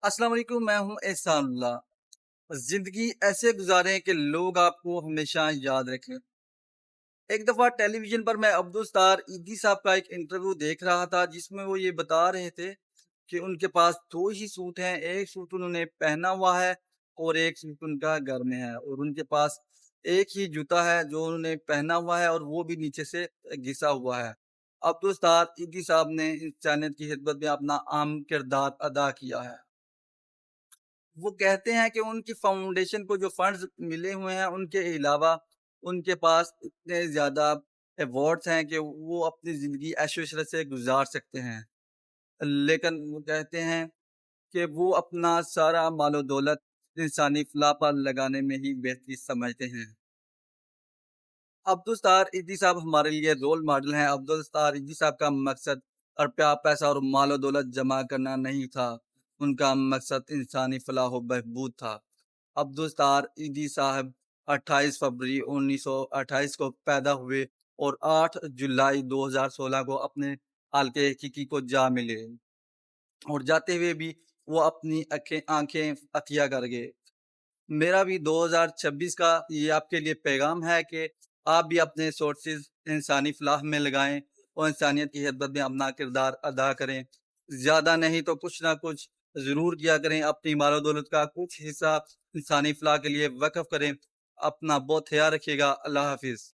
अस्सलाम वालेकुम, मैं हूं एहसान उल्लाह। जिंदगी ऐसे गुजारें कि लोग आपको हमेशा याद रखें। एक दफा टेलीविजन पर मैं अब्दुल सत्तार ईदी साहब का एक इंटरव्यू देख रहा था जिसमें वो ये बता रहे थे कि उनके पास दो ही सूट हैं। एक सूट उन्होंने पहना हुआ है और एक सूट उनका घर में है, और उनके पास एक ही जूता है जो उन्होंने पहना हुआ है और वो भी नीचे से घिसा हुआ है। अब्दुल सत्तार ईदी साहब ने इंसानियत की खिदमत में अपना आम किरदार अदा किया है। वो कहते हैं कि उनकी फाउंडेशन को जो फंड्स मिले हुए हैं, उनके अलावा उनके पास इतने ज़्यादा अवार्ड्स हैं कि वो अपनी ज़िंदगी ऐशो-इशरत से गुज़ार सकते हैं। लेकिन वो कहते हैं कि वो अपना सारा मालो-दौलत इंसानी फलाह पर लगाने में ही बेहतरी समझते हैं। अब्दुल सत्तार इदी साहब हमारे लिए रोल मॉडल हैं। अब्दुल सत्तार इदी साहब का मकसद पैसा और मालो-दौलत जमा करना नहीं था। उनका मकसद इंसानी फलाह व बहबूद था। अब्दुल सत्तार ईदी साहब 28 फरवरी 1928 को पैदा हुए और 8 जुलाई 2016 को अपने हालके हकीकी को जा मिले, और जाते हुए भी वो अपनी आंखें अतिया कर गए। मेरा भी 2026 का ये आपके लिए पैगाम है कि आप भी अपने सोर्सेज इंसानी फलाह में लगाएं और इंसानियत की खिदमत में अपना किरदार अदा करें। ज़्यादा नहीं तो कुछ ना कुछ ज़रूर किया करें। अपनी मालो दौलत का कुछ हिस्सा इंसानी फलाह के लिए वक़्फ़ करें। अपना बहुत ख़्याल रखिएगा। अल्लाह हाफ़िज़।